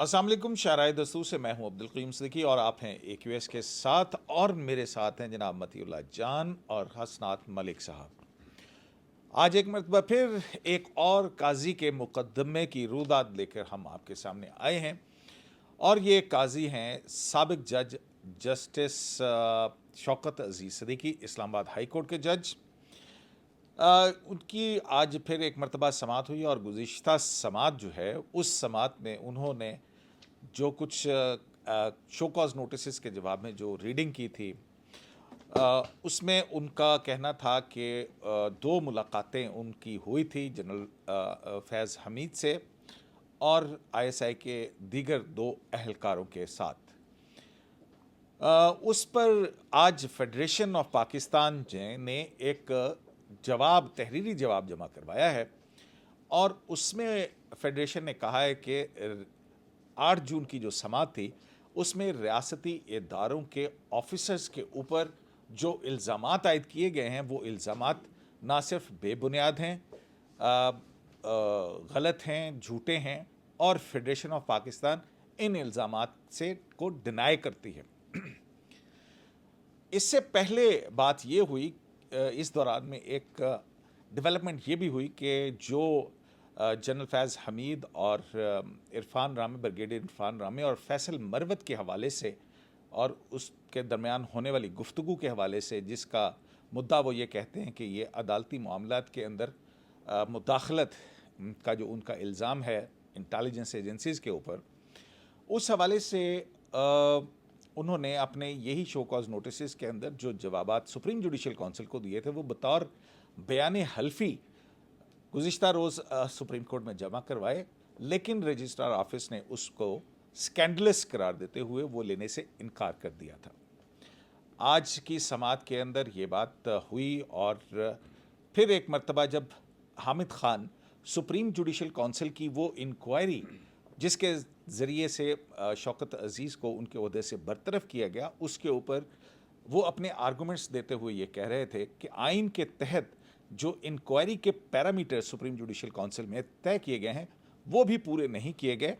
अस्सलाम वालेकुम शाराय दस्तूर से मैं हूं अब्दुल करीम सिद्दीकी और आप हैं AQS के साथ और मेरे साथ हैं जनाब मतीउल्लाह जान और हसनात मलिक साहब। आज एक मरतबा फिर एक और काजी के मुकदमे की रूदाद लेकर हम आपके सामने आए हैं और ये काजी हैं साबिक जज जस्टिस शौकत अजीज़ सिद्दीकी, इस्लामाबाद हाई कोर्ट के जज। उनकी आज फिर एक मरतबा समाअत हुई और गुज़िश्ता समाअत जो है उस समाअत में उन्होंने जो कुछ शो कॉज नोटिस के जवाब में जो रीडिंग की थी उसमें उनका कहना था कि दो मुलाकातें उनकी हुई थी जनरल फैज़ हमीद से और ISI के दीगर दो अहलकारों के साथ। उस पर आज फेडरेशन ऑफ पाकिस्तान ने एक जवाब तहरीरी जवाब जमा करवाया है और उसमें फेडरेशन ने कहा है कि 8 जून की जो समाअत थी उसमें रियासती इदारों के ऑफिसर्स के ऊपर जो इल्ज़ामात आयद किए गए हैं वो इल्ज़ामात ना सिर्फ बेबुनियाद हैं, गलत हैं, झूठे हैं और फेडरेशन ऑफ पाकिस्तान इन इल्ज़ामात से को डिनाई करती है। इससे पहले बात ये हुई, इस दौरान में एक डेवलपमेंट ये भी हुई कि जो जनरल फैज़ हमीद और इरफान रामी, ब्रिगेडियर इरफान रामी और फैसल मरवत के हवाले से और उसके दरमियान होने वाली गुफ्तगू के हवाले से जिसका मुद्दा वो ये कहते हैं कि ये अदालती मामलात के अंदर मुदाखलत का जो उनका इल्ज़ाम है इंटेलिजेंस एजेंसीज़ के ऊपर, उस हवाले से उन्होंने अपने यही शो कॉज नोटिस के अंदर जो जवाबात सुप्रीम जुडिशल काउंसिल को दिए थे वो बतौर बयान हल्फी गुज़िश्ता रोज़ सुप्रीम कोर्ट में जमा करवाए, लेकिन रजिस्ट्रार ऑफिस ने उसको स्कैंडलस करार देते हुए वो लेने से इनकार कर दिया था। आज की समाअत के अंदर ये बात हुई और फिर एक मरतबा जब Hamid Khan supreme judicial council की वो इंक्वायरी जिसके ज़रिए से शौकत अजीज़ को उनके ओहदे से बरतरफ किया गया, उसके ऊपर वो अपने आर्गूमेंट्स देते हुए ये कह रहे थे कि आइन के तहत जो इंक्वायरी के पैरामीटर सुप्रीम जुडिशल काउंसिल में तय किए गए हैं वो भी पूरे नहीं किए गए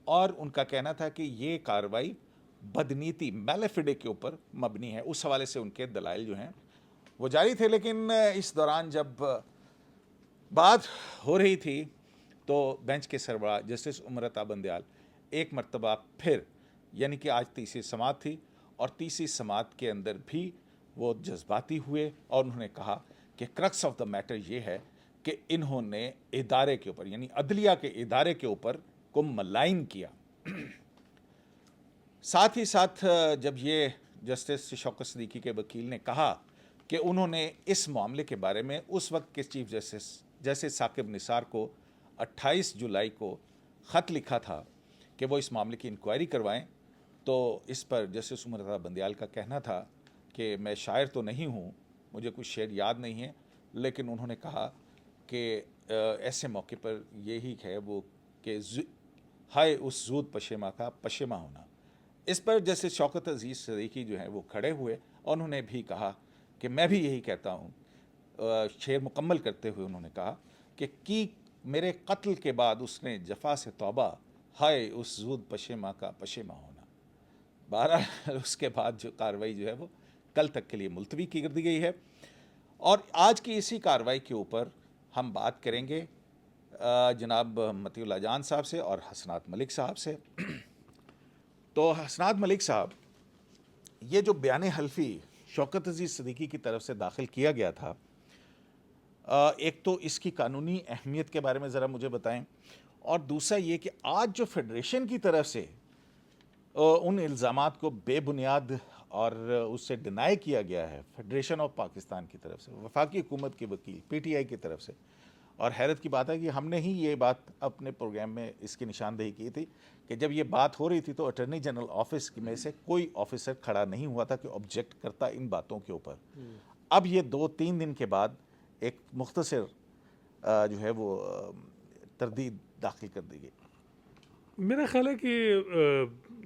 और उनका कहना था कि ये कार्रवाई बदनीति मैलेफिडे के ऊपर मबनी है। उस हवाले से उनके दलाइल जो हैं वो जारी थे, लेकिन इस दौरान जब बात हो रही थी तो बेंच के सरबराह जस्टिस उमरता बंदयाल एक मरतबा फिर, यानी कि आज तीसरी समाअत थी और तीसरी समाअत के अंदर भी वो जज्बाती हुए और उन्होंने कहा कि क्रक्स ऑफ द मैटर ये है कि इन्होंने इदारे के ऊपर यानी अदलिया के इदारे के ऊपर को मलाइन किया। साथ ही साथ जब ये जस्टिस शौकत सिद्दीकी के वकील ने कहा कि उन्होंने इस मामले के बारे में उस वक्त के चीफ जस्टिस जैसे साकिब निसार को 28 जुलाई को ख़त लिखा था कि वो इस मामले की इंक्वायरी करवाएं, तो इस पर जस्टिस उमरता बंदयाल का कहना था कि मैं शायर तो नहीं हूँ, मुझे कुछ शेर याद नहीं है, लेकिन उन्होंने कहा कि ऐसे मौके पर यही है वो कि हाय उस जूद पशेमा का पशेमा होना। इस पर जैसे शौकत अजीज़ सिद्दीकी जो हैं वो खड़े हुए और उन्होंने भी कहा कि मैं भी यही कहता हूँ। शेर मुकम्मल करते हुए उन्होंने कहा कि मेरे कत्ल के बाद उसने जफ़ा से तौबा, हाय उस जूद पशेमा का पशेमा होना। 12 उसके बाद जो कार्रवाई जो है वो कल तक के लिए मुलतवी की कर दी गई है और आज की इसी कार्रवाई के ऊपर हम बात करेंगे जनाब मतीउल्लाह जान साहब से और हसनात मलिक साहब से। तो हसनात मलिक साहब, ये जो बयान हल्फी शौकत अजीज़ सिद्दीकी की तरफ से दाखिल किया गया था, एक तो इसकी कानूनी अहमियत के बारे में ज़रा मुझे बताएं और दूसरा ये कि आज जो फेडरेशन की तरफ से उन इल्ज़ामात को बेबुनियाद और उससे डिनाई किया गया है फेडरेशन ऑफ पाकिस्तान की तरफ से, वफाकी हुकूमत के वकील PTI की तरफ से, और हैरत की बात है कि हमने ही ये बात अपने प्रोग्राम में इसकी निशानदेही की थी कि जब ये बात हो रही थी तो अटॉर्नी जनरल ऑफिस में से कोई ऑफिसर खड़ा नहीं हुआ था कि ऑब्जेक्ट करता इन बातों के ऊपर। अब ये 2-3 दिन के बाद एक मुख्तसर जो है वो तरदीद दाखिल कर दी गई। मेरा ख्याल है कि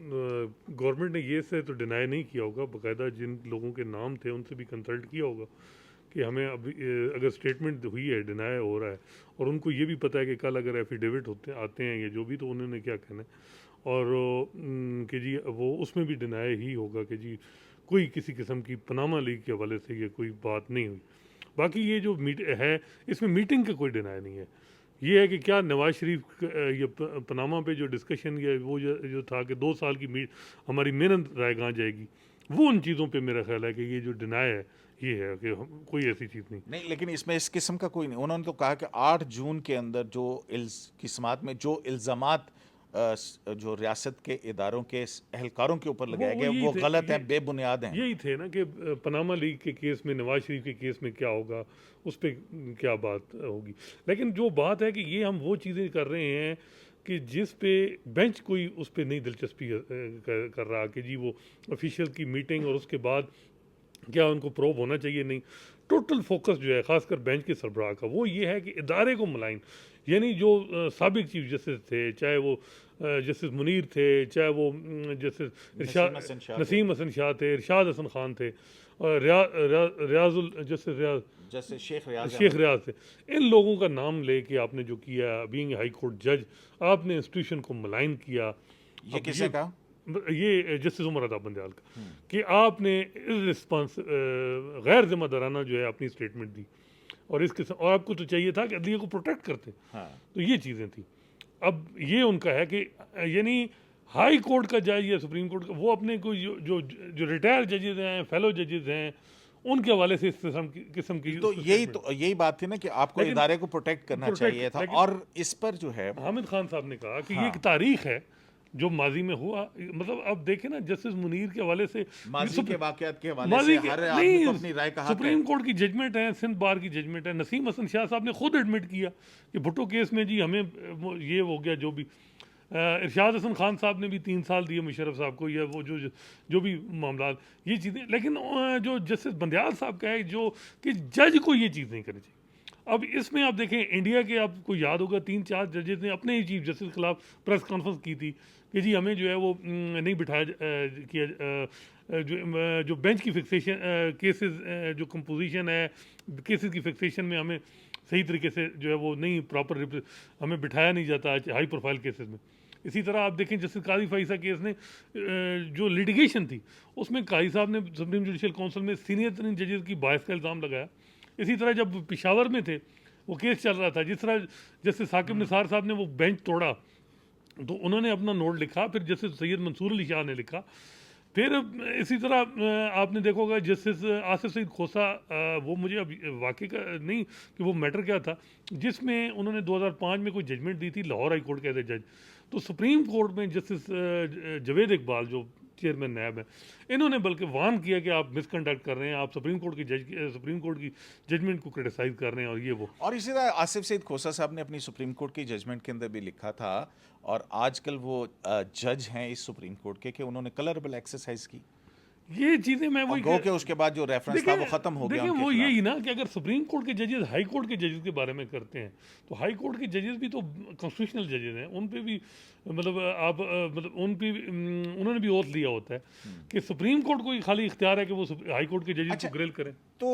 गवर्नमेंट ने ये से तो डिनाई नहीं किया होगा, बाकायदा जिन लोगों के नाम थे उनसे भी कंसल्ट किया होगा कि हमें अभी अगर स्टेटमेंट हुई है, डिनाई हो रहा है और उनको ये भी पता है कि कल अगर एफिडेविट आते हैं या जो भी, तो उन्होंने क्या कहना है। और कि जी वो उसमें भी डिनाई ही होगा कि जी कोई किसी किस्म की पनामा लीग के हवाले से ये कोई बात नहीं हुई। बाकी ये जो है इसमें मीटिंग का कोई डिनाई नहीं है। ये है कि क्या नवाज शरीफ ये पनामा पे जो डिस्कशन या वो जो था कि 2 साल की हमारी मेहनत रायगां जाएगी, वो उन चीज़ों पे मेरा ख्याल है कि ये जो डिनाई है ये है कि कोई ऐसी चीज़ नहीं। नहीं, लेकिन इसमें इस किस्म का कोई नहीं। उन्होंने तो कहा कि 8 जून के अंदर जो की समात में जो इल्ज़ामात जो रियासत के इदारों के एहलकारों के ऊपर लगाए गए यही वो थे गलत हैं, बेबुनियाद हैं। यही थे ना कि पनामा लीग के केस में नवाज शरीफ के केस में क्या होगा, उस पर क्या बात होगी। लेकिन जो बात है कि ये हम वो चीज़ें कर रहे हैं कि जिस पे बेंच कोई उस पर नहीं दिलचस्पी कर रहा कि जी वो ऑफिशियल की मीटिंग और उसके बाद क्या उनको प्रोब होना चाहिए, नहीं। टोटल फोकस जो है ख़ासकर बेंच के सरबराह का वो ये है कि इदारे को मुलायन, यानी जो साबिक चीफ जस्टिस थे, चाहे वो जस्टिस मुनीर थे, चाहे वो जस्टिस नसीम हसन शाह थे, इरशाद हसन खान थे, और रियाजुल जस्टिस रियाज जैसे शेख रियाज थे। इन लोगों का नाम लेके आपने जो किया बीइंग हाई कोर्ट जज, आपने इंस्टीट्यूशन को मुलायन किया। ये किसे कहा? ये जस्टिस उमर अता बंदयाल का कि आपने रिस्पॉन्स गैर जिम्मेदाराना जो है अपनी स्टेटमेंट दी, और इसके और आपको तो चाहिए था कि अदलिया को प्रोटेक्ट करते। हाँ। तो ये चीज़ें थी। अब ये उनका है कि यानी हाई कोर्ट का जज या सुप्रीम कोर्ट का वो अपने कोई जो जो जो रिटायर्ड जजेस हैं, फेलो जजेस हैं, उनके हवाले से इस किस्म की तो यही बात थी ना कि आपको इदारे को प्रोटेक्ट करना चाहिए था। और इस पर जो है हामिद खान साहब ने कहा कि हाँ। ये एक तारीख है जो माजी में हुआ। मतलब अब देखें ना, जस्टिस मुनीर के हवाले से माजी के वाकयात के हवाले से हर आदमी को अपनी राय का हक है। सुप्रीम कोर्ट की जजमेंट है, सिंध बार की जजमेंट है। नसीम हसन शाह साहब ने खुद एडमिट किया कि भुट्टो केस में जी हमें ये हो गया जो भी। इरशाद हसन खान साहब ने भी 3 साल दिए मुशर्रफ साहब को, या वो जो भी मामला ये चीज़ें। लेकिन जो जस्टिस बंदयाल साहब का है जो कि जज को ये चीज़ नहीं करनी चाहिए। अब इसमें आप देखें इंडिया के, आपको याद होगा 3-4 जजेस ने अपने ही चीफ जस्टिस के खिलाफ प्रेस कॉन्फ्रेंस की थी कि जी हमें जो है वो नहीं बिठाया किया जो बेंच की फिक्सेशन केसेस जो कंपोजिशन है केसेस की फिक्सेशन में हमें सही तरीके से जो है वो नहीं प्रॉपर हमें बिठाया नहीं जाता हाई प्रोफाइल केसेस में। इसी तरह आप देखें जस्टिस काजी फाइसा केस ने जो लिटिगेशन थी उसमें काजी साहब ने सुप्रीम जुडिशल काउंसिल में सीनियर तरीन जजेस की बायस का इल्ज़ाम लगाया। इसी तरह जब पेशावर में थे वो केस चल रहा था, जिस तरह जैसे साकिब निसार साहब ने वो बेंच तोड़ा तो उन्होंने अपना नोट लिखा, फिर जस्टिस सैयद मंसूर अली शाह ने लिखा, फिर इसी तरह आपने देखा होगा जस्टिस आसिफ सईद खोसा, वो मुझे अब वाकई का नहीं कि वो मैटर क्या था, जिसमें उन्होंने 2005 में कोई जजमेंट दी थी लाहौर हाई कोर्ट के एज जज। तो सुप्रीम कोर्ट में जस्टिस जवेद इकबाल जो चेयरमैन नैब है, इन्होंने बल्कि वार्न किया कि आप मिसकंडक्ट कर रहे हैं, आप सुप्रीम कोर्ट की जजमेंट को क्रिटिसाइज कर रहे हैं, और ये वो। और इसी तरह आसिफ सईद खोसा साहब ने अपनी सुप्रीम कोर्ट की जजमेंट के अंदर भी लिखा था, और आजकल वो जज हैं इस सुप्रीम कोर्ट के, उन्होंने कलरेबल एक्सरसाइज की। ये चीज़ें मैं वही गो के उसके बाद जो रेफरेंस था वो खत्म हो गया। देखिए वो यही ना कि अगर सुप्रीम कोर्ट के जजेस हाई कोर्ट के जजेस के बारे में करते हैं तो हाई कोर्ट के जजेस भी तो कॉन्स्टिट्यूशनल जजेस हैं, उन पे भी मतलब आप मतलब उन पे उन्होंने भी ओथ लिया होता है कि सुप्रीम कोर्ट को ही खाली इख्तियार है कि वो हाई कोर्ट के जजेस को ग्रिल करें। तो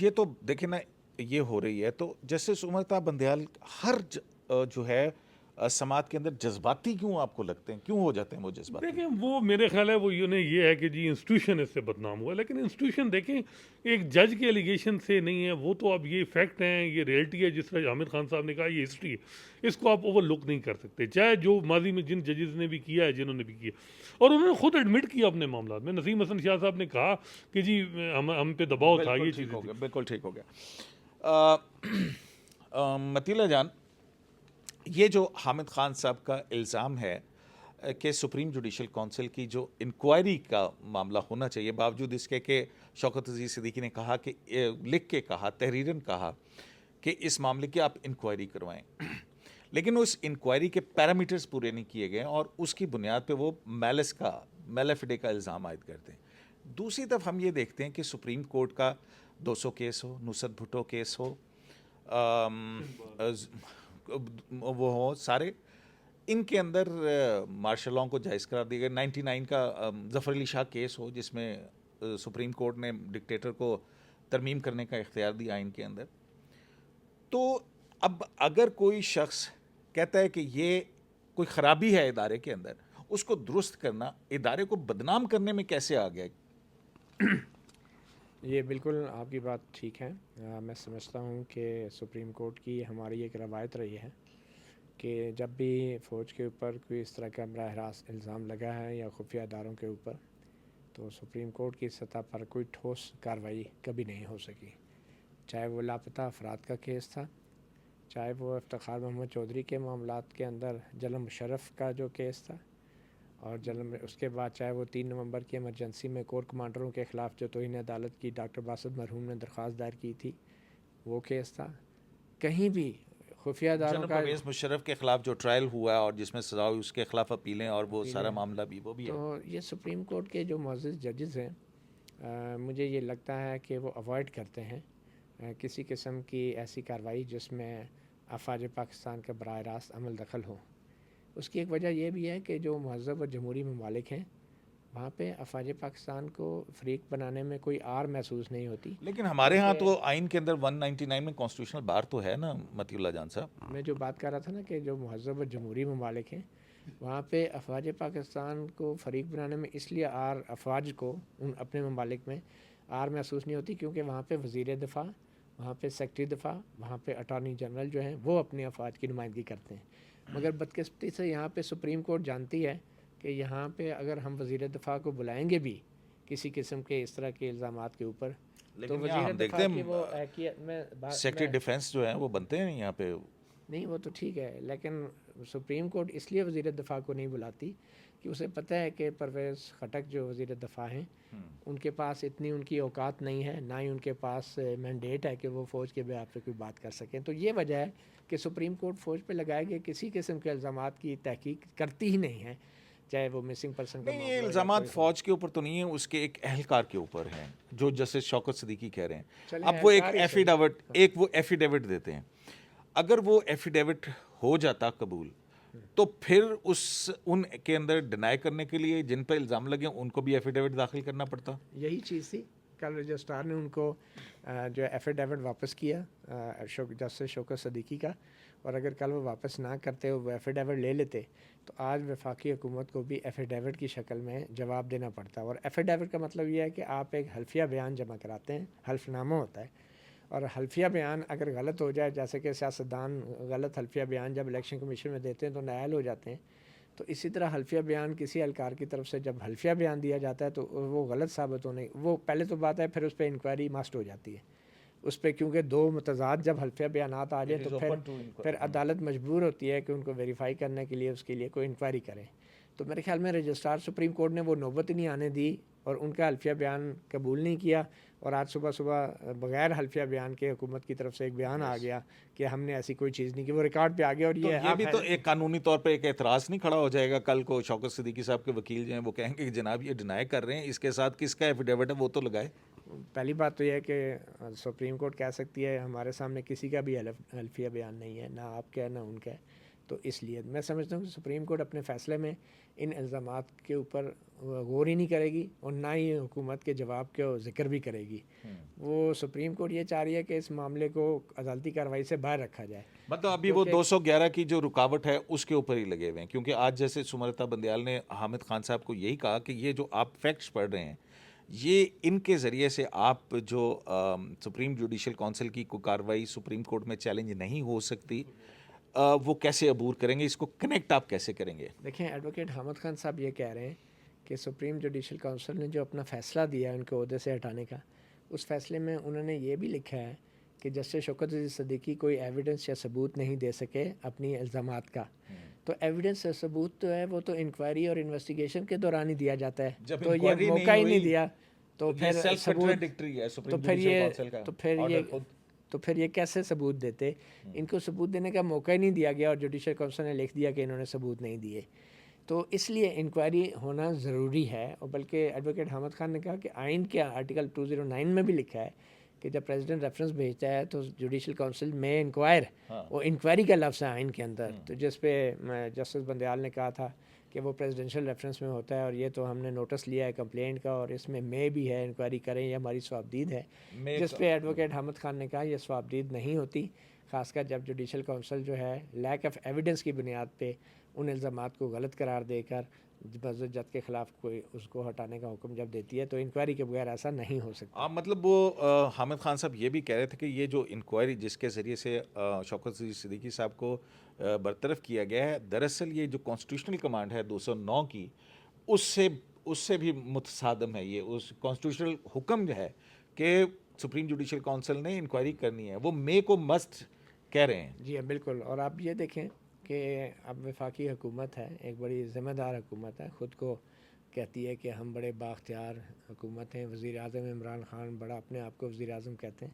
ये तो देखे ना ये हो रही है, तो जस्टिस उमर अता बंदयाल हर जो है समाज के अंदर जज्बाती क्यों आपको लगते हैं, क्यों हो जाते हैं वो जज्बाती? देखिए वो मेरे ख्याल है वो ये है कि जी इंस्टीट्यूशन इससे बदनाम हुआ, लेकिन इंस्टीट्यूशन देखें एक जज के एलिगेशन से नहीं है, वो तो अब ये फैक्ट हैं, ये रियलिटी है। जिस तरह हामिद खान साहब ने कहा ये हिस्ट्री है, इसको आप ओवरलुक नहीं कर सकते, चाहे जो माजी में जिन जजेस ने भी किया है, जिन्होंने भी किया, और उन्होंने खुद एडमिट किया अपने मामला में। नसीम हसन शाह साहब ने कहा कि जी हम पे दबाव था, ये चीज़ हो गया, बिल्कुल ठीक हो गया। मतीला जान, ये जो हामिद खान साहब का इल्ज़ाम है कि सुप्रीम जुडिशल काउंसिल की जो इंक्वायरी का मामला होना चाहिए, बावजूद इसके कि शौकत अजीज़ सिद्दीकी ने कहा कि लिख के कहा, तहरीरन कहा कि इस मामले की आप इंक्वायरी करवाएं, लेकिन उस इंक्वायरी के पैरामीटर्स पूरे नहीं किए गए और उसकी बुनियाद पे वो मेलेफिडे का इल्ज़ाम आयद करते हैं। दूसरी तरफ हम ये देखते हैं कि सुप्रीम कोर्ट का 200 केस हो, नुसरत भुट्टो केस हो, वो हो सारे, इनके अंदर मार्शल लॉ को जायज़ करार दिया गया। 99 का ज़फ़र अली शाह केस हो, जिसमें सुप्रीम कोर्ट ने डिक्टेटर को तरमीम करने का इख्तियार दिया आइन के अंदर। तो अब अगर कोई शख्स कहता है कि ये कोई ख़राबी है इदारे के अंदर, उसको दुरुस्त करना इदारे को बदनाम करने में कैसे आ गया? ये बिल्कुल आपकी बात ठीक है। मैं समझता हूँ कि सुप्रीम कोर्ट की हमारी एक रवायत रही है कि जब भी फ़ौज के ऊपर कोई इस तरह का बराह रास्त इल्ज़ाम लगा है या खुफिया इदारों के ऊपर, तो सुप्रीम कोर्ट की सतह पर कोई ठोस कार्रवाई कभी नहीं हो सकी। चाहे वो लापता अफराद का केस था, चाहे वो इफ्तिखार मोहम्मद चौधरी के मामलात के अंदर जनरल मुशर्रफ का जो केस था, और उसके बाद चाहे वो 3 नवंबर की इमरजेंसी में कोर कमांडरों के ख़िलाफ़ जो तौहीन अदालत की डॉक्टर बासत मरहूम ने दरख्वास्त दायर की थी, वो केस था। कहीं भी खुफिया इदारों जनरल का परवेज़ मुशर्रफ के खिलाफ जो ट्रायल हुआ है और जिसमें सजा हुई, उसके खिलाफ अपीलें और वो सारा मामला भी वो भी है। तो ये सुप्रीम कोर्ट के जो मुअज़्ज़ज़ जजेस हैं, मुझे ये लगता है कि वो अवॉइड करते हैं किसी किस्म की ऐसी कार्रवाई जिसमें अफवाज पाकिस्तान का बराह रास्त अमल दखल हो। उसकी एक वजह यह भी है कि जो महज़ब और जमहूरी ममालिक हैं, वहाँ पे अफवाज पाकिस्तान को फ़रीक बनाने में कोई आर महसूस नहीं होती। लेकिन हमारे यहाँ तो आइन के अंदर 199 में कॉन्स्टिट्यूशनल बार तो है ना मतीउल्लाह जान साहब। मैं जो बात कर रहा था ना कि जो महज़ब और जमहूरी ममालिक हैं, वहाँ पे अफवाज पाकिस्तान को फ़रीक बनाने में इसलिए आर अफवाज को उन अपने ममालिक में आर महसूस नहीं होती क्योंकि वहाँ पे वज़ीर दिफ़ा, वहाँ पे सेक्रेटरी दिफ़ा, वहाँ पे अटॉर्नी जनरल जो हैं वो अपने अफवाज की नुमाइंदगी करते हैं। मगर बदकिस्मती से यहाँ पे सुप्रीम कोर्ट जानती है कि यहाँ पे अगर हम वज़ीर दिफ़ा को बुलाएंगे भी किसी किस्म के इस तरह के इल्ज़ामात के ऊपर, तो लेकिन यहाँ वज़ीर हम दिफ़ा देखते की वो हैं हैसियत में सेक्रेटरी डिफेंस जो है वो बनते हैं यहाँ पे। नहीं, वो तो ठीक है, लेकिन सुप्रीम कोर्ट इसलिए वज़ीर दिफ़ा को नहीं बुलाती कि उसे पता है कि परवेज़ खटक जो वज़ीर दिफ़ा हैं, उनके पास इतनी उनकी औकात नहीं है, ना ही उनके पास मैंडेट है कि वो फ़ौज के बेहाफ़ पे कोई बात कर सकें। तो ये वजह है कि सुप्रीम कोर्ट फ़ौज पे लगाए गए किसी किस्म के इल्ज़ामात की तहकीक करती ही नहीं है, चाहे वो मिसिंग पर्सन का नहीं, ये मामला हो या इल्ज़ामात कोई हो। फौज के ऊपर तो नहीं है, उसके एक एहलकार के ऊपर हैं जो जस्टिस शौकत सिद्दीकी कह रहे हैं। चलें, अब वो एक एहलकार ही सही। एफिडेविट देते हैं। अगर वो एफिडेविट हो जाता कबूल, तो फिर उन के अंदर डिनाई करने के लिए जिन पर इल्ज़ाम लगे उनको भी एफिडेविट दाखिल करना पड़ता। यही चीज़ थी। कल रजिस्ट्रार ने उनको जो एफिडेविट वापस किया जस्टिस शौकत सिद्दीकी का, और अगर कल वो वापस ना करते वो एफिडेविट ले लेते तो आज वफाकी हुकूमत को भी एफिडेविट की शक्ल में जवाब देना पड़ता। और एफिडेविट का मतलब यह है कि आप एक हल्फिया बयान जमा कराते हैं, हल्फनामा होता है, और हल्फिया बयान अगर गलत हो जाए, जैसे कि सियासतदान गलत हल्फिया बयान जब इलेक्शन कमीशन में देते हैं तो नाअहल हो जाते हैं, तो इसी तरह हल्फिया बयान किसी एहलकार की तरफ से जब हल्फिया बयान दिया जाता है तो वो गलत साबित होने, वो पहले तो बात है, फिर उस पर इंक्वायरी मस्ट हो जाती है उस पर, क्योंकि दो मुतज़ाद जब हल्फिया बयानात आ जाए तो फिर अदालत मजबूर होती है कि उनको वेरीफाई करने के लिए उसके लिए कोई इंक्वायरी करें। तो मेरे ख्याल में रजिस्ट्रार सुप्रीम कोर्ट ने वो नौबत ही नहीं आने दी और उनका हल्फिया बयान कबूल नहीं किया, और आज सुबह सुबह बगैर हल्फिया बयान के हुकूमत की तरफ से एक बयान आ गया कि हमने ऐसी कोई चीज़ नहीं की, वो रिकॉर्ड पे आ गया। और तो ये भी तो एक कानूनी तौर पे एक एतराज़ नहीं खड़ा हो जाएगा कल को? शौकत सिद्दीकी साहब के वकील जो हैं वो कहेंगे कि जनाब ये डिनाई कर रहे हैं, इसके साथ किसका एफिडेविट है वो तो लगाए। पहली बात तो यह है कि सुप्रीम कोर्ट कह सकती है हमारे सामने किसी का भी हल्फिया बयान नहीं है, ना आपका है ना उनका है, तो इसलिए मैं समझता हूँ कि सुप्रीम कोर्ट अपने फ़ैसले में इन इल्ज़ामात के ऊपर गौर ही नहीं करेगी और ना ही हुकूमत के जवाब के ज़िक्र भी करेगी। वो सुप्रीम कोर्ट ये चाह रही है कि इस मामले को अदालती कार्रवाई से बाहर रखा जाए। मतलब अभी वो 211 की जो रुकावट है उसके ऊपर ही लगे हुए हैं, क्योंकि आज जैसे सुमरता बंदयाल ने हामिद खान साहब को यही कहा कि ये जो आप फैक्ट्स पढ़ रहे हैं, ये इनके ज़रिए से आप जो सुप्रीम जुडिशल काउंसिल की कोई कार्रवाई सुप्रीम कोर्ट में चैलेंज नहीं हो सकती, वो कैसे अबूर करेंगे, इसको कनेक्ट आप कैसे करेंगे? देखें, एडवोकेट हामिद खान साहब ये कह रहे हैं कि सुप्रीम जुडिशल काउंसिल ने जो अपना फ़ैसला दिया उनके ओहदे से हटाने का, उस फैसले में उन्होंने ये भी लिखा है कि जस्टिस शौकत सिद्दीकी कोई एविडेंस या सबूत नहीं दे सके अपनी इल्ज़ामात का। तो एविडेंस या सबूत तो है वो तो इंक्वायरी और इन्वेस्टिगेशन के दौरान ही दिया जाता है, जब तो ये inquiry मौका ही नहीं नहीं हुई, दिया, तो फिर सेल्फ सबूत, कॉन्ट्राडिक्टरी है तो सुप्रीम फिर जुडिशल ये काउंसिल का तो फिर ये ऑर्डर खुद। तो फिर ये कैसे सबूत देते? इनको सबूत देने का मौका ही नहीं दिया गया और जुडिशल काउंसिल ने लिख दिया कि इन्होंने सबूत नहीं दिए। तो इसलिए इंक्वायरी होना ज़रूरी है। और बल्कि एडवोकेट हामिद खान ने कहा कि आइन के आर्टिकल 209 में भी लिखा है कि जब प्रेसिडेंट रेफरेंस भेजता है तो जुडिशल काउंसिल में इंक्वायर, वो इंक्वायरी का लफ्ज़ है आइन के अंदर, तो जिस पे जस्टिस बंदयाल ने कहा था कि वो प्रेसिडेंशियल रेफरेंस में होता है और ये तो हमने नोटिस लिया है कंप्लेंट का और इसमें मे भी है, इंक्वायरी करें, ये हमारी स्वाबदीद है, जिस पे एडवोकेट हामिद खान ने कहा ये स्वाबदीद नहीं होती, खासकर जब जुडिशल काउंसिल जो है लैक ऑफ एविडेंस की बुनियाद पे उन इल्ज़ामात को गलत करार देकर मस्जिद जज के ख़िलाफ़ कोई उसको हटाने का हुक्म जब देती है, तो इंक्वायरी के बगैर ऐसा नहीं हो सकता। मतलब वो हामिद खान साहब ये भी कह रहे थे कि ये जो इंक्वायरी जिसके ज़रिए से शौकत सिद्दीकी साहब को बरतरफ किया गया है, दरअसल ये जो कॉन्स्टिट्यूशनल कमांड है 209 की, उससे उससे भी मुतसादम है। ये उस कॉन्स्टिट्यूशनल हुक्म जो है कि सुप्रीम जुडिशल काउंसिल ने इंक्वायरी करनी है, वो मे को मस्ट कह रहे हैं। जी हाँ, बिल्कुल। और आप ये देखें कि अब वफाकी हुकूमत है, एक बड़ी ज़िम्मेदार हुकूमत है, ख़ुद को कहती है कि हम बड़े बाख्तियार हुकूमत हैं। वज़ीर-ए-आज़म इमरान ख़ान बड़ा अपने आप को वज़ीर-ए-आज़म कहते हैं।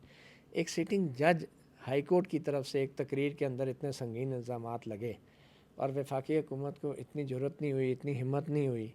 एक सिटिंग जज हाई कोर्ट की तरफ से एक तकरीर के अंदर इतने संगीन इल्ज़ामात लगे और वफाकी हुकूमत को इतनी ज़रूरत नहीं हुई, इतनी हिम्मत नहीं हुई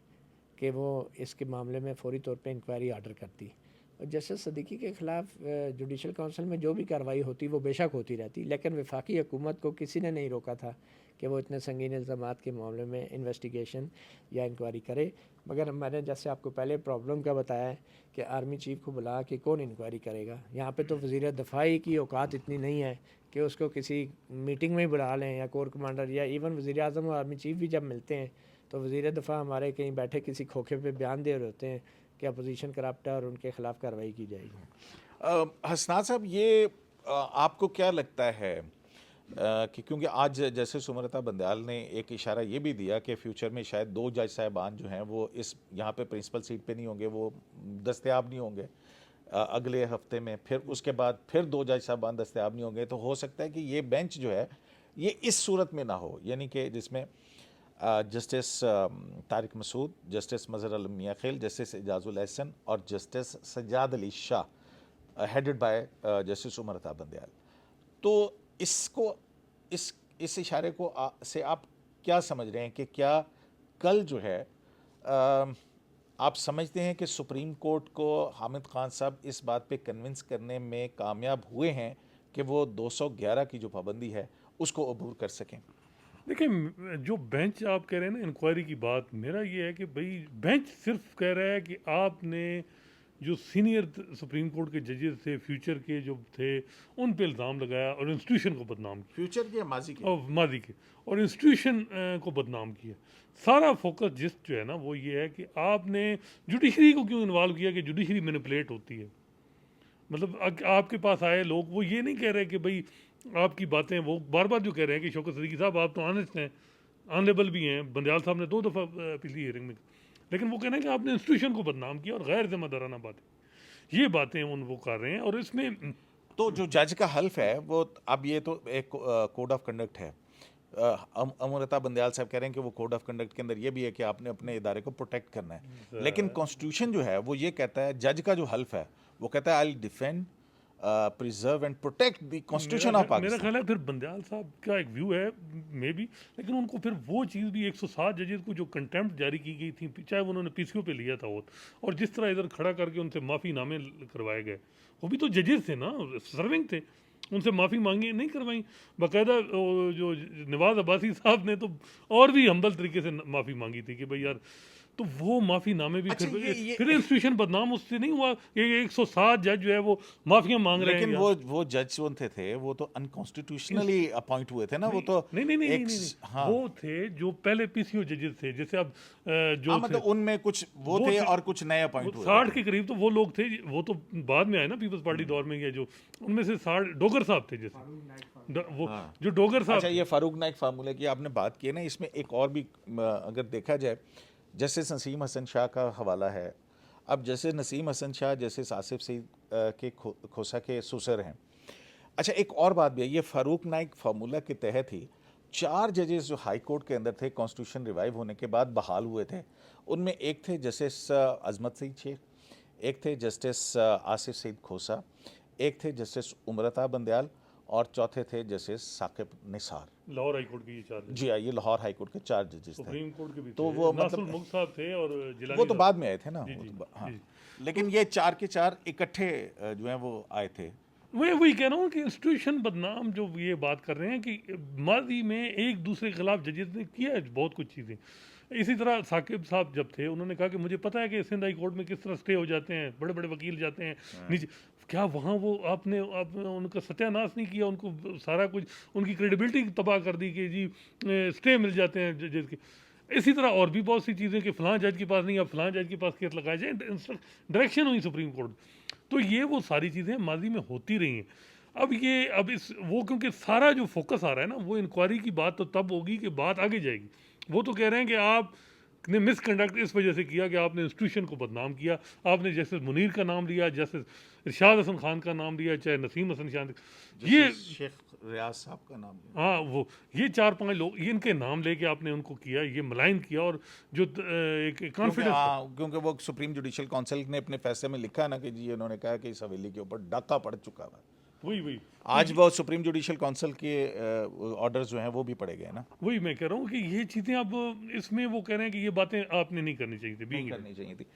कि वो इसके मामले में फ़ौरी तौर पे इंक्वायरी आर्डर करती। और जस्टिस सिद्दीकी के ख़िलाफ़ जुडिशल काउंसिल में जो भी कार्रवाई होती वो बेशक होती रहती, लेकिन वफाकी हुकूमत को किसी ने नहीं रोका था कि वो इतने संगीन इल्ज़ामात के मामले में इन्वेस्टिगेशन या इंक्वायरी करे। मगर मैंने जैसे आपको पहले प्रॉब्लम का बताया है कि आर्मी चीफ़ को बुला के कौन इंक्वायरी करेगा। यहाँ पे तो वज़ीर दफ़ाई की औकात इतनी नहीं है कि उसको किसी मीटिंग में बुला लें, या कोर कमांडर या इवन वज़ीर-ए-आज़म और आर्मी चीफ़ भी जब मिलते हैं तो वज़ीर दफ़ा हमारे कहीं बैठे किसी खोखे पे बयान दे रहे होते हैं कि अपोजिशन करप्ट है और उनके ख़िलाफ़ कार्रवाई की जाएगी। हसनात साहब, ये आपको क्या लगता है कि क्योंकि आज जैसे सुमरता बंदयाल ने एक इशारा ये भी दिया कि फ्यूचर में शायद 2 जज साहिबान जो हैं वो इस यहाँ पे प्रिंसिपल सीट पे नहीं होंगे, वो दस्तयाब नहीं होंगे अगले हफ्ते में, फिर उसके बाद फिर 2 जज साहिबान दस्तयाब नहीं होंगे, तो हो सकता है कि ये बेंच जो है ये इस सूरत में ना हो, यानी कि जिसमें justice Tariq Masood, justice Mazhar Alam Mian Khel, justice Ijazul Ahsan और justice Sajjad Ali Shah, headed by justice Umar Bandial. तो इसको इस इशारे को से आप क्या समझ रहे हैं कि क्या कल जो है आप समझते हैं कि सुप्रीम कोर्ट को हामिद खान साहब इस बात पे कन्विंस करने में कामयाब हुए हैं कि वो 211 की जो पाबंदी है उसको अबूर कर सकें? देखिए, जो बेंच आप कह रहे हैं ना इंक्वायरी की बात, मेरा ये है कि भाई बेंच सिर्फ कह रहा है कि आपने जो सीनियर सुप्रीम कोर्ट के जजेस थे, फ्यूचर के जो थे, उन पे इल्ज़ाम लगाया और इंस्टीट्यूशन को बदनाम किया, फ्यूचर के माजी के? और मादी के, और इंस्टीट्यूशन को बदनाम किया। सारा फोकस जिस जो है ना वो ये है कि आपने जुडिशरी को क्यों इन्वॉल्व किया कि जुडिशरी मैनिपुलेट होती है। मतलब आपके पास आए लोग वो ये नहीं कह रहे कि भाई आपकी बातें, वो बार बार जो कह रहे हैं कि शौकत सिद्दीकी साहब आप तो ऑनेस्ट हैं, ऑनरेबल भी हैं, बंदयाल साहब ने 2 दफ़ा पिछली हियरिंग में, लेकिन वो कह रहे हैं कि आपने इंस्टीट्यूशन को बदनाम किया और गैर जिम्मेदाराना बातें, ये बातें उन वो कर रहे हैं। और इसमें तो जो जज का हल्फ है वो, अब ये तो एक कोड ऑफ कंडक्ट है, अमृता बंदयाल साहब कह रहे हैं कि वो कोड ऑफ कंडक्ट के अंदर ये भी है कि आपने अपने इदारे को प्रोटेक्ट करना है, लेकिन कॉन्स्टिट्यूशन जो है वो ये कहता है, जज का जो हल्फ है वो कहता है I will defend, preserve and protect the constitution of मेरा पाकिस्तान। ख्याल है फिर बंदयाल साहब का एक व्यू है मे बी, लेकिन उनको फिर वो चीज़ भी 107 जजेस को जो कंटेम्प्ट जारी की गई थी, चाहे वो उन्होंने पीसीओ पे लिया था वो, और जिस तरह इधर खड़ा करके उनसे माफ़ी नामे करवाए गए, वो भी तो जजेस थे ना, सर्विंग थे, उनसे माफ़ी मांगी नहीं करवाई। बाकायदा जो नवाज अब्बासी साहब ने तो और भी हम्बल तरीके से माफ़ी मांगी थी कि भाई यार, तो वो माफ़ी नामे भी अच्छा, फिर इंस्टीट्यूशन बदनाम उससे नहीं हुआ। ये 107 जज जो है वो माफिया मांग रहे हैं लेकिन यार। वो जज जो थे वो तो अनकॉन्स्टिट्यूशनली अपॉइंट हुए थे ना, वो तो नहीं नहीं नहीं नहीं, एक नहीं, नहीं। हाँ वो थे जो पहले पीसीओ जजेस थे, जैसे अब जो हाँ, थे मतलब उनमें कुछ वो वो थे थे- और कुछ नए अपॉइंट हुए 60 थे। के करीब तो वो लोग थे, वो तो बाद में आए ना पीपल्स पार्टी दौर में, या जो उनमें से 60 डोगर साहब थे, जैसे वो हाँ। जो डोगर साहब अच्छा, थे। ये फारूक नाइक फार्मूले की आपने बात की है ना, इसमें एक और भी अगर देखा जाए, जस्टिस नसीम हसन शाह का हवाला है। अब जैसे नसीम हसन शाह जस्टिस आसिफ सईद के खोसा के सुसर हैं। अच्छा, एक और बात भी है, ये फारूक नाइक फार्मूला के तहत ही 4 जजेस जो हाई कोर्ट के अंदर थे कॉन्स्टिट्यूशन रिवाइव होने के बाद बहाल हुए थे, उनमें एक थे जस्टिस अजमत सईद शेख, एक थे जस्टिस आसिफ सईद खोसा, एक थे जस्टिस उमरता बंदयाल और चौथे थे justice Saqib Nisar. Lahore high court के ये 4 जी हाँ, ये लाहौर हाई कोर्ट के 4 जजेस थे। सुप्रीम कोर्ट के भी तो थे, वो नासुल मतलब मुल्क साहब थे और जिलानी वो तो साहब। बाद में आए थे ना, जी, वो जी, तो हाँ। जी। लेकिन ये 4 के 4 इकट्ठे जो हैं वो आए थे। वही कह रहा हूँ कि इंस्टीट्यूशन बदनाम जो ये बात कर रहे हैं कि माजी में एक दूसरे के खिलाफ जजेस ने किया है बहुत कुछ चीज़ें। इसी तरह साकिब साहब जब थे, उन्होंने कहा कि मुझे पता है कि सिंध हाई कोर्ट में किस तरह स्टे हो जाते हैं, बड़े बड़े वकील जाते हैं नीचे, क्या वहाँ वो आपने उनका सत्यानाश नहीं किया, उनको सारा कुछ उनकी क्रेडिबिलिटी तबाह कर दी कि जी स्टे मिल जाते हैं जजेस के। इसी तरह और भी बहुत सी चीज़ें कि फ़लाँ जज के पास नहीं, अब फ़लाँ जज के पास केस लगाया जाए, डायरेक्शन हुई सुप्रीम कोर्ट। तो ये वो सारी चीज़ें माजी में होती रही हैं। अब इस वो क्योंकि सारा जो फोकस आ रहा है ना, वो इंक्वायरी की बात तो तब होगी कि बात आगे जाएगी। वो तो कह रहे हैं कि आपने मिसकंडक्ट इस वजह से किया कि आपने इंस्टीट्यूशन को बदनाम किया, आपने जस्टिस मुनीर का नाम लिया, जस्टिस इरशाद हसन खान का नाम लिया, चाहे नसीम हसन शांत, ये शेख रियाज साहब का नाम है। हाँ वो ये 4-5 लोग, ये इनके नाम लेके आपने उनको किया, ये मलाइन किया, और जो एक कॉन्फिडेंस क्योंकि वो सुप्रीम जुडिशल काउंसिल ने अपने फैसले में लिखा ना कि जी उन्होंने कहा कि इस हवेली के ऊपर डाका पड़ चुका है। वही आज वो सुप्रीम जुडिशल काउंसिल के ऑर्डर्स जो हैं वो भी पड़े गए ना। वही मैं कह रहा हूँ कि ये चीज़ें अब इसमें वो कह रहे हैं कि ये बातें आपने नहीं करनी चाहिए थी, नहीं being करनी चाहिए थी।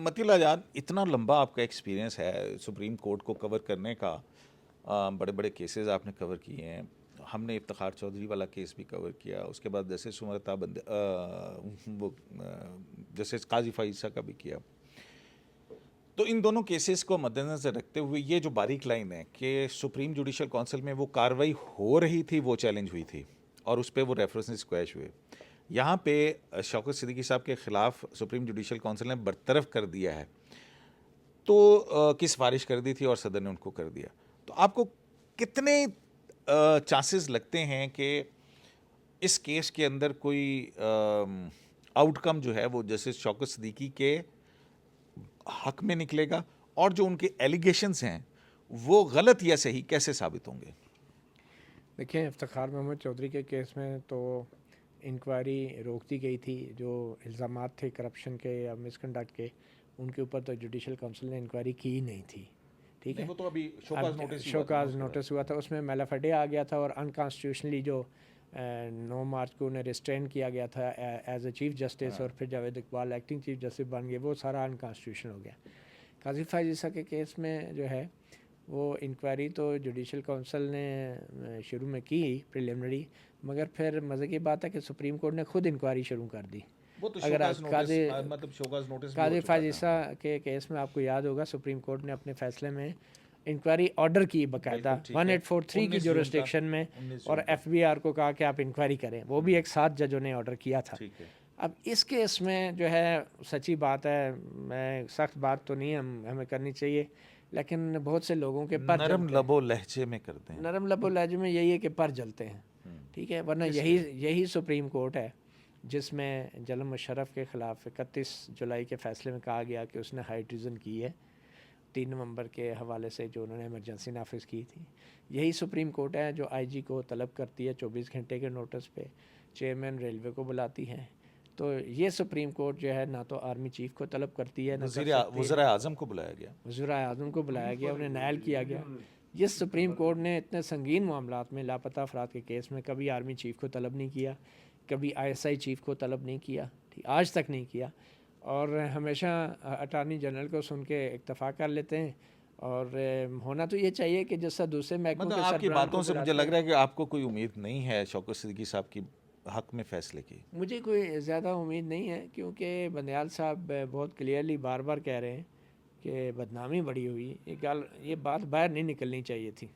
मतीउल आज़ाद, इतना लंबा आपका एक्सपीरियंस है सुप्रीम कोर्ट को कवर करने का, बड़े बड़े केसेस आपने कवर किए हैं। हमने इफ्तिखार चौधरी वाला केस भी कवर किया, उसके बाद जैसे सुमरता वो जैसे काजी फाइसा का भी किया। तो इन दोनों केसेस को मद्देनज़र रखते हुए ये जो बारीक लाइन है कि सुप्रीम जुडिशल काउंसिल में वो कार्रवाई हो रही थी, वो चैलेंज हुई थी और उस पर वो रेफरेंसेस स्क्वैश हुए। यहाँ पे शौकत सिद्दीकी साहब के ख़िलाफ़ सुप्रीम जुडिशल काउंसिल ने बरतरफ कर दिया है, तो की सिफारिश कर दी थी और सदर ने उनको कर दिया। तो आपको कितने चांसेस लगते हैं कि इस केस के अंदर कोई आउटकम जो है वो जस्टिस शौकत सिद्दीकी के हक में निकलेगा, और जो उनके एलिगेशंस हैं वो गलत या सही कैसे साबित होंगे? देखिए, इफ्तिखार मोहम्मद चौधरी के केस में तो इंक्वायरी रोक दी गई थी। जो इल्ज़ामात थे करप्शन के या मिसकंडक्ट के, उनके ऊपर तो जुडिशल काउंसिल ने इंक्वायरी की ही नहीं थी। ठीक है, वो तो अभी शोकाज नोटिस हुआ था, उसमें मेलाफडे आ गया था और अनकॉन्स्टिट्यूशनली जो 9 मार्च को उन्हें रिस्ट्रेन किया गया था एज ए चीफ जस्टिस, और फिर Javed Iqbal acting chief justice बन गए, वो सारा अनकॉन्स्टिट्यूशनल हो गया। काजी फायज ईसा के केस में जो है वो इंक्वायरी तो जुडिशल काउंसिल ने शुरू में की प्रिलिमिनरी, मगर फिर मज़े की बात है कि सुप्रीम कोर्ट ने खुद इंक्वायरी शुरू कर दी। वो तो अगर काजी फायज नोटिस ईसा के केस में आपको याद होगा, सुप्रीम कोर्ट ने अपने फैसले में इंक्वायरी ऑर्डर की बाकायदा 1843 की जुरिस्डिक्शन में, और एफबीआर को कहा कि आप इंक्वायरी करें। वो भी एक 7 जजों ने ऑर्डर किया था। अब इस केस में जो है, सच्ची बात है, मैं सख्त बात तो नहीं हमें करनी चाहिए, लेकिन बहुत से लोगों के पर नरम लबो लहजे में करते हैं। नरम लबो लहजे में यही है कि पर जलते हैं। ठीक है, वरना यही सुप्रीम कोर्ट है जिसमें जलम मुशर्रफ के ख़िलाफ़ 31 जुलाई के फ़ैसले में कहा गया कि उसने हाई ट्रीज़न की है, 3 नवंबर के हवाले से जो उन्होंने इमरजेंसी नाफिज की थी। यही सुप्रीम कोर्ट है जो आईजी को तलब करती है 24 घंटे के नोटिस पे, चेयरमैन रेलवे को बुलाती है। तो ये सुप्रीम कोर्ट जो है ना तो आर्मी चीफ को तलब करती है, वज़ीर आज़म को बुलाया गया, वज़ीर आज़म को बुलाया गया, उन्हें नायल किया गया। जिस सुप्रीम कोर्ट ने इतने संगीन मामलात में लापता अफराद के केस में कभी आर्मी चीफ को तलब नहीं किया, कभी ISI चीफ को तलब नहीं किया, ठीक, आज तक नहीं किया, और हमेशा अटार्नी जनरल को सुन के इक्तफ़ा कर लेते हैं। और होना तो ये चाहिए कि जैसा दूसरे महकमों के आपकी बातों से मुझे लग रहा है कि आपको कोई उम्मीद नहीं है शौकत सिद्दीकी साहब की हक में फ़ैसले की। मुझे कोई ज़्यादा उम्मीद नहीं है, क्योंकि बंदयाल साहब बहुत क्लियरली बार बार कह रहे हैं कि बदनामी बड़ी हुई। ये बात बाहर नहीं निकलनी चाहिए थी।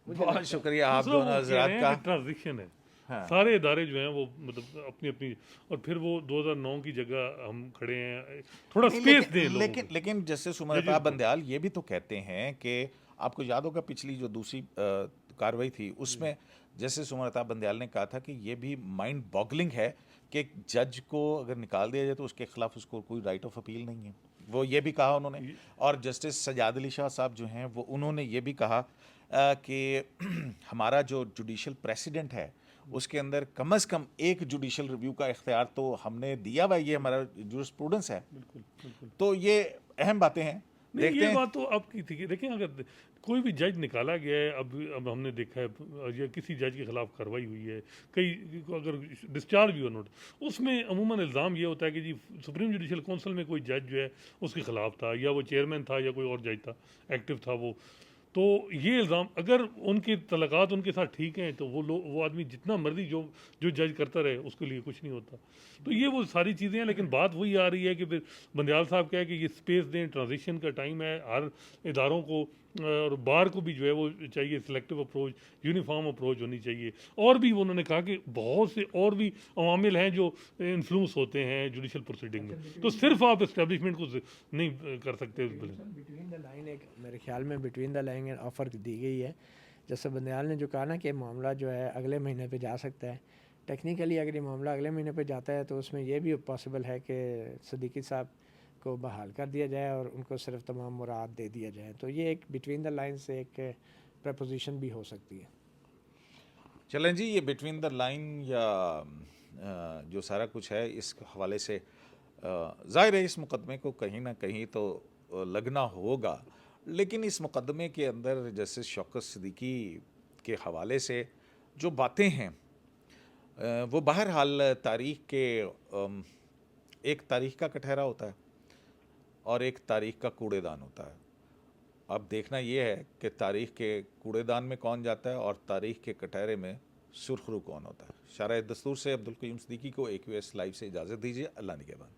बहुत शुक्रिया आप दोनों हज़रात का। ट्रांजिशन है, सारे इदारे जो हैं वो मतलब अपनी अपनी, और फिर वो 2009 की जगह हम खड़े हैं, थोड़ा स्पेस दें लोगों को। लेकिन जैसे सुमरता बंदयाल ये भी तो कहते हैं कि आपको याद होगा पिछली जो दूसरी कार्रवाई थी उसमें जैसे सुमरता बंदयाल ने कहा था कि ये भी माइंड बॉगलिंग है कि जज को अगर निकाल दिया जाए तो उसके खिलाफ उसको कोई राइट ऑफ अपील नहीं है, वो ये भी कहा उन्होंने। और जस्टिस सजाद अली शाह साहब जो हैं वो उन्होंने ये भी कहा कि हमारा जो जुडिशल प्रेसिडेंट है उसके अंदर कम से कम एक जुडिशल रिव्यू का इख्तियार तो हमने दिया हुआ, ये हमारा जूरिस्प्रूडेंस है। बिल्कुल। तो ये अहम बातें हैं। देखते हैं, ये बात तो आपकी थी कि देखें, अगर कोई भी जज निकाला गया है, अब हमने देखा है या किसी जज के खिलाफ कार्रवाई हुई है, कई अगर डिस्चार्ज भी हो नोट, उसमें अमूमन इल्ज़ाम ये होता है कि जी सुप्रीम जुडिशल काउंसिल में कोई जज जो है उसके खिलाफ था, या वो चेयरमैन था, या कोई और जज था एक्टिव था वो। तो ये इल्ज़ाम, अगर उनके तलक़ात उनके साथ ठीक हैं तो वो आदमी जितना मर्जी जो जज करता रहे उसके लिए कुछ नहीं होता। तो ये वो सारी चीज़ें हैं, लेकिन बात वही आ रही है कि फिर बंदयाल साहब कहे कि ये स्पेस दें, ट्रांजिशन का टाइम है, हर इदारों को और बार को भी जो है वो चाहिए सिलेक्टिव अप्रोच, यूनिफॉर्म अप्रोच होनी चाहिए। और भी उन्होंने कहा कि बहुत से और भी अवामिल हैं जो इन्फ्लुएंस होते हैं जुडिशल प्रोसीडिंग में, तो सिर्फ आप इस्टेब्लिशमेंट को नहीं कर सकते उस बिल में। बिटवीन द लाइन एक मेरे ख्याल में बिटवीन द लाइन ऑफ़र दी गई है। जैसे बंदयाल ने जो कहा ना कि मामला जो है अगले महीने पे जा सकता है, टेक्निकली अगर ये मामला अगले महीने पे जाता है तो उसमें ये भी पॉसिबल है कि सदीकी साहब को बहाल कर दिया जाए और उनको सिर्फ तमाम मुराद दे दिया जाए। तो ये एक बिटवीन द लाइन से एक प्रपोजिशन भी हो सकती है। चलें जी, ये बिटवीन द लाइन या जो सारा कुछ है इस हवाले से ज़ाहिर है इस मुकदमे को कहीं ना कहीं तो लगना होगा, लेकिन इस मुकदमे के अंदर जस्टिस शौकत सिद्दीकी के हवाले से जो बातें हैं वो बहरहाल तारीख़ के एक तारीख़ का कटहरा होता है और एक तारीख़ का कूड़ेदान होता है। अब देखना ये है कि तारीख़ के कूड़ेदान में कौन जाता है और तारीख़ के कटहरे में सुरखरू कौन होता है। शारा दस्तूर से अब्दुल क़य्यूम सिद्दीकी को AQS लाइव से इजाज़त दीजिए। अल्लाह निगहबान।